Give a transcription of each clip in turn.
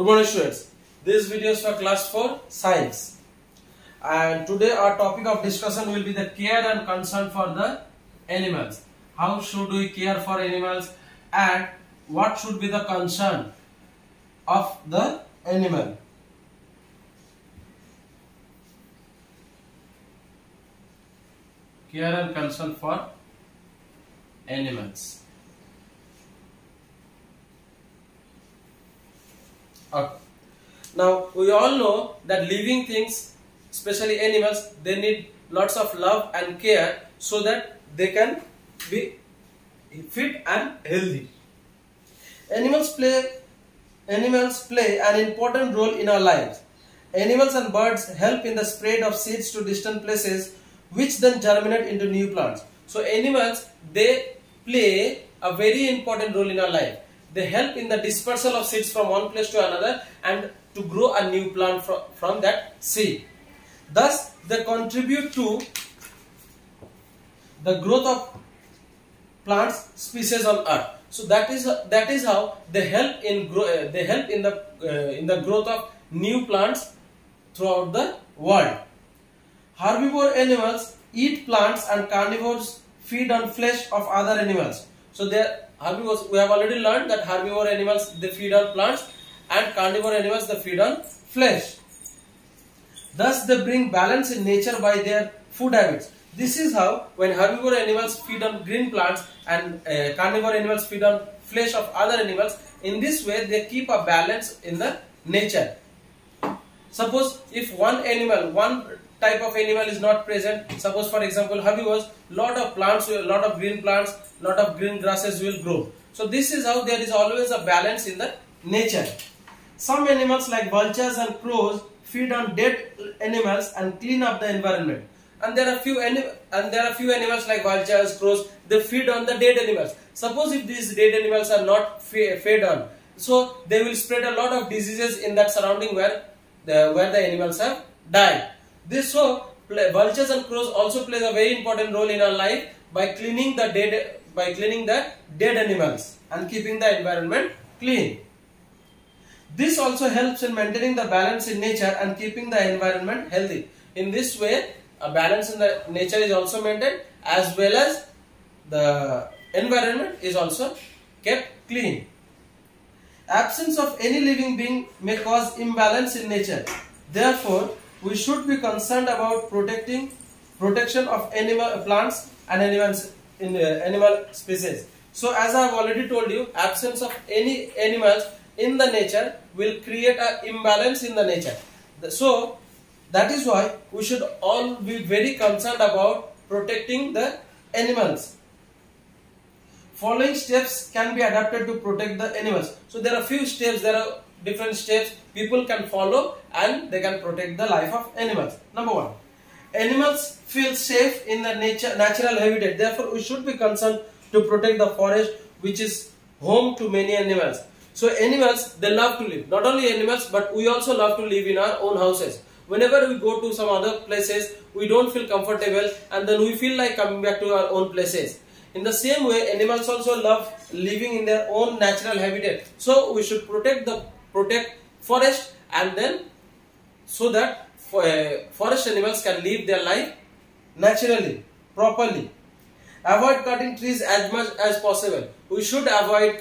Good morning students. This video is for class 4 science, and today our topic of discussion will be the care and concern for the animals. How should we care for animals and what should be the concern of the animal. Care and concern for animals. Okay. Now we all know that living things, especially animals, they need lots of love and care so that they can be fit and healthy. Animals play an important role in our lives. Animals and birds help in the spread of seeds to distant places, which then germinate into new plants. So animals, they play a very important role in our life. They help in the dispersal of seeds from one place to another and to grow a new plant from that seed. Thus, they contribute to the growth of plants species on earth. So that is how they help in the growth of new plants throughout the world. Herbivore animals eat plants and carnivores feed on flesh of other animals. So herbivores, we have already learned that herbivore animals, they feed on plants, and carnivore animals, they feed on flesh. Thus they bring balance in nature by their food habits. This is how, when herbivore animals feed on green plants and carnivore animals feed on flesh of other animals, in this way they keep a balance in the nature. Suppose if one type of animal is not present, suppose for example herbivores, lot of green plants, lot of green grasses will grow. So this is how there is always a balance in the nature. Some animals like vultures and crows feed on dead animals and clean up the environment. And there are few animals like vultures, crows, they feed on the dead animals. Suppose if these dead animals are not fed on, so they will spread a lot of diseases in that surrounding where the animals have died. Vultures and crows also play a very important role in our life by cleaning the dead animals and keeping the environment clean. This also helps in maintaining the balance in nature and keeping the environment healthy. In this way, a balance in the nature is also maintained, as well as the environment is also kept clean. Absence of any living being may cause imbalance in nature. Therefore, we should be concerned about protection of plants and animal species. So as I have already told you, absence of any animals in the nature will create an imbalance in the nature. So that is why we should all be very concerned about protecting the animals. Following steps can be adapted to protect the animals. So there are few steps, there are different steps people can follow and they can protect the life of animals. Number 1, animals feel safe in the natural habitat. Therefore, we should be concerned to protect the forest, which is home to many animals. So animals, they love to live. Not only animals, but we also love to live in our own houses. Whenever we go to some other places, we don't feel comfortable and then we feel like coming back to our own places. In the same way, animals also love living in their own natural habitat. So we should protect forest, and then so that forest animals can live their life naturally, properly. Avoid cutting trees as much as possible. We should avoid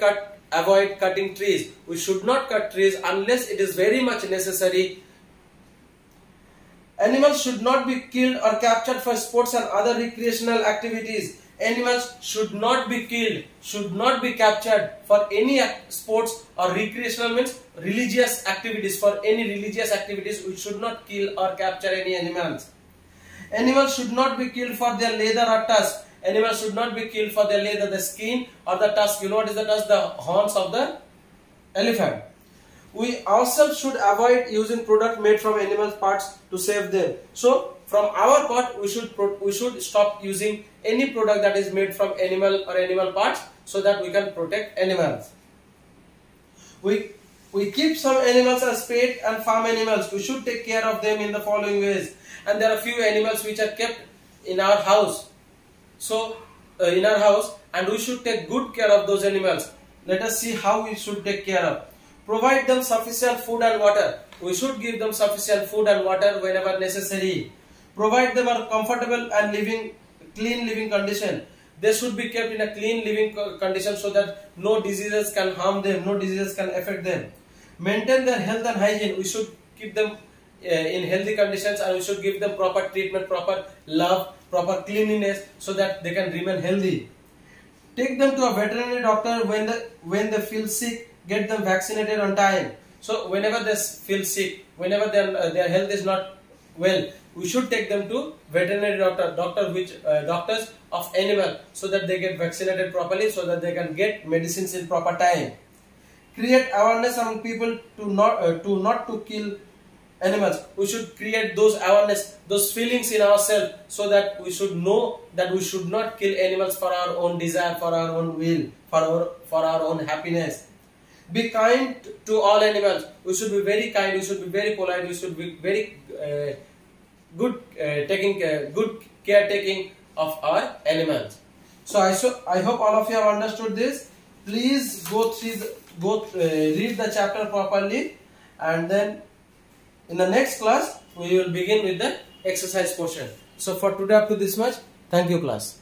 cutting trees. We should not cut trees unless it is very much necessary. Animals should not be killed or captured for sports and other recreational activities. Animals should not be killed, should not be captured for any sports or recreational, means religious activities. For any religious activities, we should not kill or capture any animals. Animals should not be killed for their leather or tusk. Animals should not be killed for their leather, the skin or the tusk. You know what is the tusk? The horns of the elephant. We ourselves should avoid using product made from animal parts to save them. So from our part, we should stop using any product that is made from animal parts, so that we can protect animals. We keep some animals as pet and farm animals. We should take care of them in the following ways. And there are few animals which are kept in our house. So and we should take good care of those animals. Let us see how we should take care of. Provide them sufficient food and water. We should give them sufficient food and water whenever necessary. Provide them a comfortable and clean living condition. They should be kept in a clean living condition so that no diseases can harm them, no diseases can affect them. Maintain their health and hygiene. We should keep them in healthy conditions, and we should give them proper treatment, proper love, proper cleanliness so that they can remain healthy. Take them to a veterinary doctor when they feel sick. Get them vaccinated on time. So whenever they feel sick, whenever their health is not well, we should take them to veterinary doctors of animal, so that they get vaccinated properly, so that they can get medicines in proper time. Create awareness among people to not to kill animals. We should create those awareness, those feelings in ourselves, so that we should know that we should not kill animals for our own desire, for our own will, for our own happiness. Be kind to all animals. We should be very kind. We should be very polite. We should be very good caretaking of our animals. So I hope all of you have understood this. Please read the chapter properly, and then in the next class we will begin with the exercise portion. So for today, up to this much. Thank you, class.